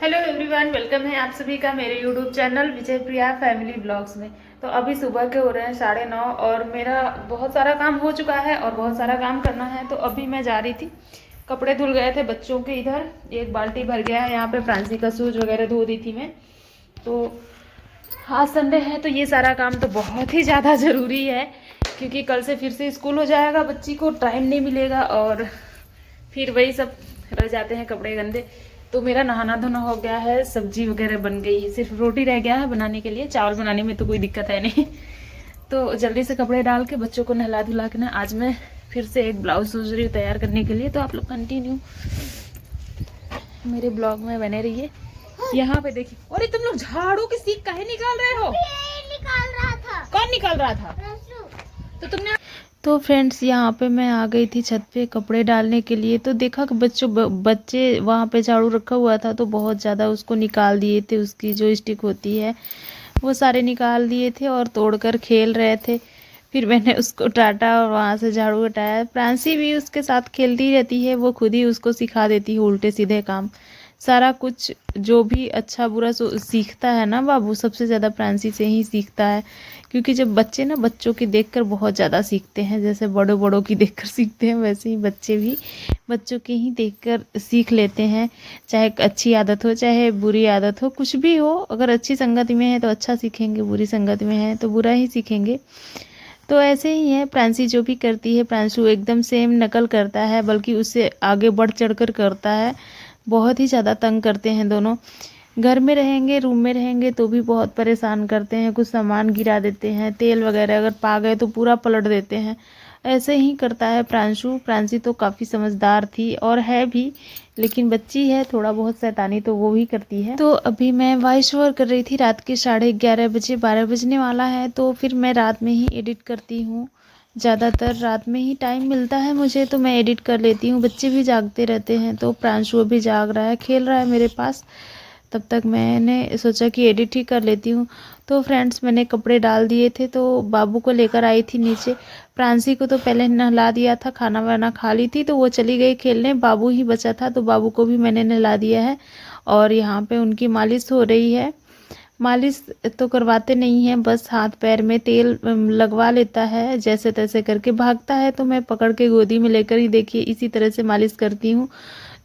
Hello everyone, welcome है आप सभी का मेरे यूट्यूब चैनल विजय प्रिया फैमिली ब्लॉग्स में। तो अभी सुबह के हो रहे हैं 9:30 और मेरा बहुत सारा काम हो चुका है और बहुत सारा काम करना है। तो अभी मैं जा रही थी, कपड़े धुल गए थे बच्चों के, इधर एक बाल्टी भर गया है। यहाँ पे फ्रांसी का शूज वगैरह धो दी थी मैं। तो आज संडे है तो ये सारा काम तो बहुत ही ज़्यादा ज़रूरी है, क्योंकि कल से फिर से स्कूल हो जाएगा, बच्ची को टाइम नहीं मिलेगा और फिर वही सब रह जाते हैं कपड़े गंदे। तो मेरा नहाना धोना हो गया है, सब्जी वगैरह बन गई है, सिर्फ रोटी रह गया है बनाने के लिए। चावल बनाने में तो कोई दिक्कत है नहीं। तो जल्दी से कपड़े डाल के बच्चों को नहला धुला के ना आज मैं फिर से एक ब्लाउज सोच रही हूँ तैयार करने के लिए। तो आप लोग कंटिन्यू मेरे ब्लॉग में बने रहिए। यहाँ पे देखिए, अरे तुम लोग झाड़ू की सीख काहे निकाल रहे हो? निकाल रहा था। कौन निकाल रहा था? तो तुमने तो फ्रेंड्स यहाँ पे मैं आ गई थी छत पे कपड़े डालने के लिए। तो देखा कि बच्चे वहाँ पे झाड़ू रखा हुआ था तो बहुत ज़्यादा उसको निकाल दिए थे, उसकी जो स्टिक होती है वो सारे निकाल दिए थे और तोड़कर खेल रहे थे। फिर मैंने उसको डांटा और वहाँ से झाड़ू हटाया। प्रांसी भी उसके साथ खेलती रहती है, वो खुद ही उसको सिखा देती है उल्टे सीधे काम सारा कुछ। जो भी अच्छा बुरा सीखता है ना बाबू, सबसे ज़्यादा प्रांसी से ही सीखता है। क्योंकि जब बच्चे ना बच्चों की देखकर बहुत ज़्यादा सीखते हैं, जैसे बड़ों बड़ों की देखकर सीखते हैं वैसे ही बच्चे भी बच्चों की ही देखकर सीख लेते हैं। चाहे अच्छी आदत हो चाहे बुरी आदत हो, कुछ भी हो, अगर अच्छी संगत में है तो अच्छा सीखेंगे, बुरी संगत में है तो बुरा ही सीखेंगे। तो ऐसे ही है, प्रांसी जो भी करती है प्रांशु एकदम सेम नकल करता है, बल्कि उससे आगे बढ़ चढ़ कर करता है। बहुत ही ज़्यादा तंग करते हैं दोनों। घर में रहेंगे, रूम में रहेंगे तो भी बहुत परेशान करते हैं, कुछ सामान गिरा देते हैं, तेल वगैरह अगर पा गए तो पूरा पलट देते हैं। ऐसे ही करता है प्रांशु। प्रांसी तो काफ़ी समझदार थी और है भी, लेकिन बच्ची है थोड़ा बहुत शैतानी तो वो भी करती है। तो अभी मैं वॉइस ओवर कर रही थी, रात के 11:30 बजे, 12 बजने वाला है। तो फिर मैं रात में ही एडिट करती हूँ, ज़्यादातर रात में ही टाइम मिलता है मुझे तो मैं एडिट कर लेती हूँ। बच्चे भी जागते रहते हैं, तो प्रांशु अभी जाग रहा है, खेल रहा है मेरे पास। तब तक मैंने सोचा कि एडिट ही कर लेती हूँ। तो फ्रेंड्स मैंने कपड़े डाल दिए थे तो बाबू को लेकर आई थी नीचे। प्रांसी को तो पहले नहला दिया था, खाना वाना खा ली थी तो वो चली गई खेलने, बाबू ही बचा था तो बाबू को भी मैंने नहला दिया है। और यहाँ पे उनकी मालिश हो रही है। मालिश तो करवाते नहीं हैं, बस हाथ पैर में तेल लगवा लेता है, जैसे तैसे करके भागता है तो मैं पकड़ के गोदी में लेकर ही देखिए इसी तरह से मालिश करती हूँ।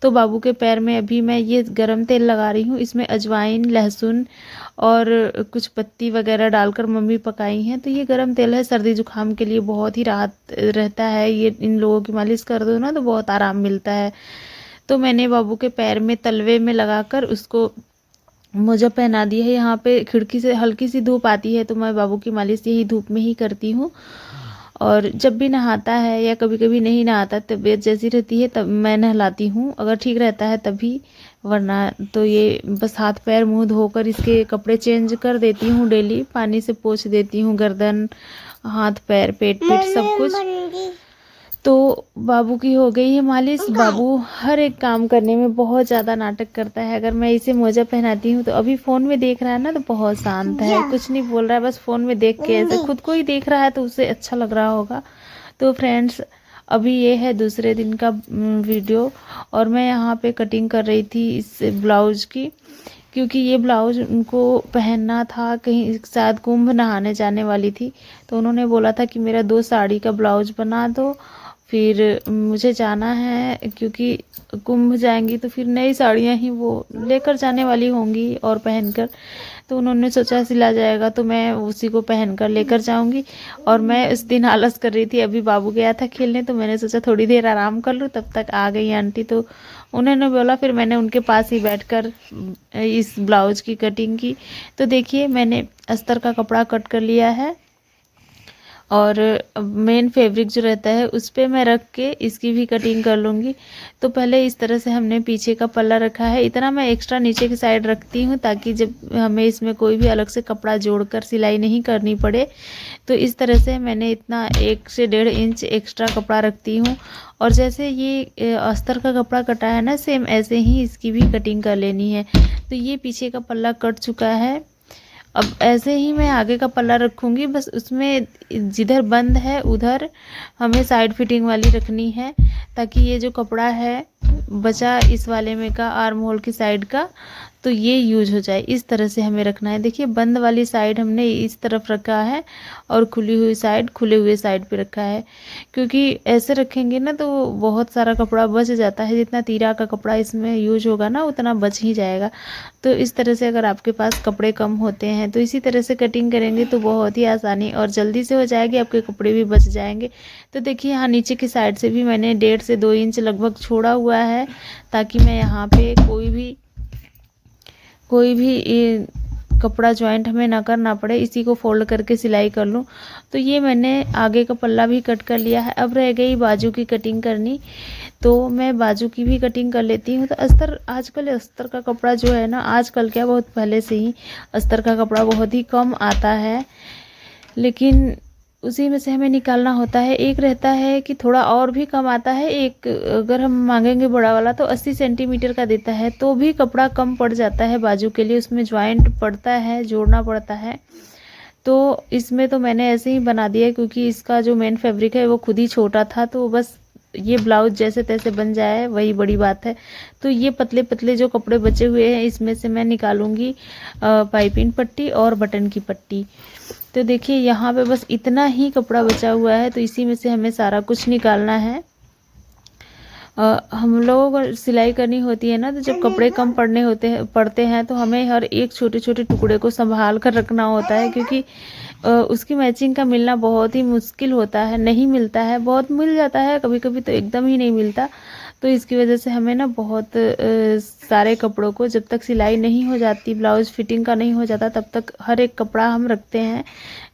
तो बाबू के पैर में अभी मैं ये गरम तेल लगा रही हूँ, इसमें अजवाइन, लहसुन और कुछ पत्ती वगैरह डालकर मम्मी पकाई हैं। तो ये गरम तेल है, सर्दी जुकाम के लिए बहुत ही राहत रहता है। ये इन लोगों की मालिश कर दो ना तो बहुत आराम मिलता है। तो मैंने बाबू के पैर में तलवे में लगाकर उसको मोजा पहना दी है। यहाँ पे खिड़की से हल्की सी धूप आती है तो मैं बाबू की मालिश यही धूप में ही करती हूँ। और जब भी नहाता है या कभी कभी नहीं नहाता, तबीयत जैसी रहती है तब मैं नहलाती हूँ, अगर ठीक रहता है तभी, वरना तो ये बस हाथ पैर मुंह धोकर इसके कपड़े चेंज कर देती हूँ डेली, पानी से पोंछ देती हूँ गर्दन, हाथ पैर, पेट सब कुछ। तो बाबू की हो गई है मालिश। बाबू हर एक काम करने में बहुत ज़्यादा नाटक करता है। अगर मैं इसे मोजा पहनाती हूँ तो अभी फ़ोन में देख रहा है ना तो बहुत शांत है, कुछ नहीं बोल रहा है, बस फ़ोन में देख के ऐसे खुद को ही देख रहा है तो उसे अच्छा लग रहा होगा। तो फ्रेंड्स अभी ये है दूसरे दिन का वीडियो और मैं यहाँ पे कटिंग कर रही थी इस ब्लाउज़ की, क्योंकि ये ब्लाउज़ उनको पहनना था, कहीं शायद कुंभ नहाने जाने वाली थी तो उन्होंने बोला था कि मेरा 2 साड़ी का ब्लाउज़ बना दो। फिर मुझे जाना है क्योंकि कुंभ जाएंगी तो फिर नई साड़ियाँ ही वो लेकर जाने वाली होंगी और पहनकर, तो उन्होंने सोचा सिला जाएगा तो मैं उसी को पहनकर लेकर जाऊंगी। और मैं इस दिन आलस कर रही थी, अभी बाबू गया था खेलने तो मैंने सोचा थोड़ी देर आराम कर लूँ, तब तक आ गई आंटी तो उन्होंने बोला, फिर मैंने उनके पास ही बैठकर इस ब्लाउज़ की कटिंग की। तो देखिए मैंने अस्तर का कपड़ा कट कर लिया है और मेन फैब्रिक जो रहता है उस पर मैं रख के इसकी भी कटिंग कर लूँगी। तो पहले इस तरह से हमने पीछे का पल्ला रखा है, इतना मैं एक्स्ट्रा नीचे की साइड रखती हूँ ताकि जब हमें इसमें कोई भी अलग से कपड़ा जोड़कर सिलाई नहीं करनी पड़े। तो इस तरह से मैंने इतना 1 से 1.5 इंच एक्स्ट्रा कपड़ा रखती हूँ। और जैसे ये अस्तर का कपड़ा कटा है ना, सेम ऐसे ही इसकी भी कटिंग कर लेनी है। तो ये पीछे का पल्ला कट चुका है, अब ऐसे ही मैं आगे का पल्ला रखूँगी, बस उसमें जिधर बंद है उधर हमें साइड फिटिंग वाली रखनी है ताकि ये जो कपड़ा है बचा इस वाले में का आर्म होल की साइड का, तो ये यूज हो जाए इस तरह से हमें रखना है। देखिए बंद वाली साइड हमने इस तरफ रखा है और खुली हुई साइड खुले हुए साइड पे रखा है, क्योंकि ऐसे रखेंगे ना तो बहुत सारा कपड़ा बच जाता है। जितना तीरा का कपड़ा इसमें यूज होगा ना उतना बच ही जाएगा। तो इस तरह से अगर आपके पास कपड़े कम होते हैं तो इसी तरह से कटिंग करेंगे तो बहुत ही आसानी और जल्दी से हो जाएगी, आपके कपड़े भी बच जाएंगे। तो देखिए यहाँ नीचे की साइड से भी मैंने 1.5 से 2 इंच लगभग छोड़ा हुआ है, ताकि मैं यहाँ पे कोई भी ये कपड़ा जॉइंट हमें ना करना पड़े, इसी को फोल्ड करके सिलाई कर लूँ। तो ये मैंने आगे का पल्ला भी कट कर लिया है। अब रह गई बाजू की कटिंग करनी, तो मैं बाजू की भी कटिंग कर लेती हूँ। तो अस्तर, आजकल अस्तर का कपड़ा जो है ना, आजकल क्या बहुत पहले से ही अस्तर का कपड़ा बहुत ही कम आता है, लेकिन उसी में से हमें निकालना होता है। एक रहता है कि थोड़ा और भी कम आता है, एक अगर हम मांगेंगे बड़ा वाला तो 80 सेंटीमीटर का देता है, तो भी कपड़ा कम पड़ जाता है बाजू के लिए, उसमें ज्वाइंट पड़ता है, जोड़ना पड़ता है। तो इसमें तो मैंने ऐसे ही बना दिया क्योंकि इसका जो मेन फैब्रिक है वो खुद ही छोटा था, तो बस ये ब्लाउज जैसे तैसे बन जाए वही बड़ी बात है। तो ये पतले पतले जो कपड़े बचे हुए हैं इसमें से मैं निकालूंगी पाइपिंग पट्टी और बटन की पट्टी। तो देखिए यहाँ पे बस इतना ही कपड़ा बचा हुआ है, तो इसी में से हमें सारा कुछ निकालना है। हम लोगों को सिलाई करनी होती है ना, तो जब कपड़े कम पड़ते हैं तो हमें हर एक छोटे छोटे टुकड़े को संभाल कर रखना होता है, क्योंकि उसकी मैचिंग का मिलना बहुत ही मुश्किल होता है, नहीं मिलता है। बहुत मिल जाता है कभी कभी, तो एकदम ही नहीं मिलता। तो इसकी वजह से हमें ना बहुत सारे कपड़ों को जब तक सिलाई नहीं हो जाती, ब्लाउज फिटिंग का नहीं हो जाता, तब तक हर एक कपड़ा हम रखते हैं,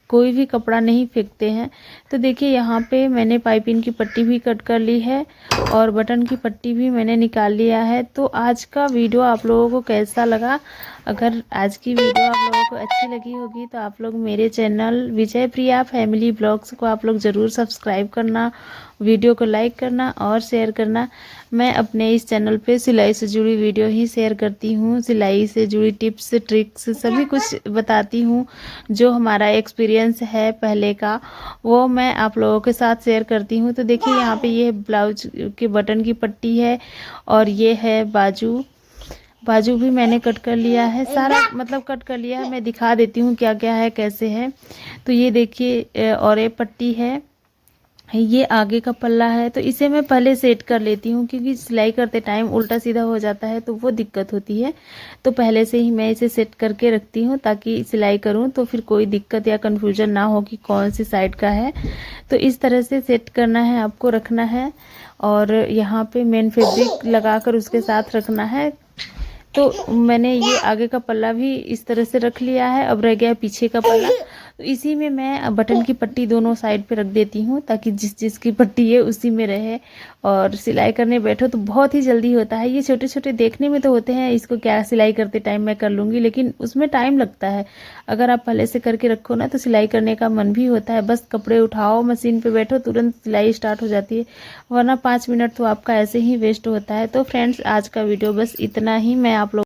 कोई भी कपड़ा नहीं फेंकते हैं। तो देखिए यहाँ पे मैंने पाइपिंग की पट्टी भी कट कर ली है और बटन की पट्टी भी मैंने निकाल लिया है। तो आज का वीडियो आप लोगों को कैसा लगा? अगर आज की वीडियो आप लोगों को अच्छी लगी होगी तो आप लोग मेरे चैनल विजय प्रिया फैमिली ब्लॉग्स को आप लोग ज़रूर सब्सक्राइब करना, वीडियो को लाइक करना और शेयर करना। मैं अपने इस चैनल पे सिलाई से जुड़ी वीडियो ही शेयर करती हूँ, सिलाई से जुड़ी टिप्स ट्रिक्स सभी कुछ बताती हूँ। जो हमारा एक्सपीरियंस है पहले का वो मैं आप लोगों के साथ शेयर करती हूँ। तो देखिए यहाँ पे ये ब्लाउज के बटन की पट्टी है और ये है बाजू भी मैंने कट कर लिया है, सारा मतलब कट कर लिया है। मैं दिखा देती हूँ क्या क्या है कैसे है। तो ये देखिए और ये पट्टी है, ये आगे का पल्ला है। तो इसे मैं पहले सेट कर लेती हूँ, क्योंकि सिलाई करते टाइम उल्टा सीधा हो जाता है तो वो दिक्कत होती है। तो पहले से ही मैं इसे सेट करके रखती हूँ ताकि सिलाई करूँ तो फिर कोई दिक्कत या कन्फ्यूजन ना हो कि कौन सी साइड का है। तो इस तरह से सेट करना है, आपको रखना है और यहाँ पे मेन फैब्रिक लगाकर उसके साथ रखना है। तो मैंने ये आगे का पल्ला भी इस तरह से रख लिया है। अब रह गया पीछे का पल्ला, तो इसी में मैं बटन की पट्टी दोनों साइड पे रख देती हूँ ताकि जिस जिस की पट्टी है उसी में रहे। और सिलाई करने बैठो तो बहुत ही जल्दी होता है। ये छोटे छोटे देखने में तो होते हैं, इसको क्या सिलाई करते टाइम मैं कर लूँगी, लेकिन उसमें टाइम लगता है। अगर आप पहले से करके रखो ना तो सिलाई करने का मन भी होता है। बस कपड़े उठाओ, मशीन पे बैठो, तुरंत सिलाई स्टार्ट हो जाती है, वरना 5 मिनट तो आपका ऐसे ही वेस्ट होता है। तो फ्रेंड्स आज का वीडियो बस इतना ही। मैं आप लोग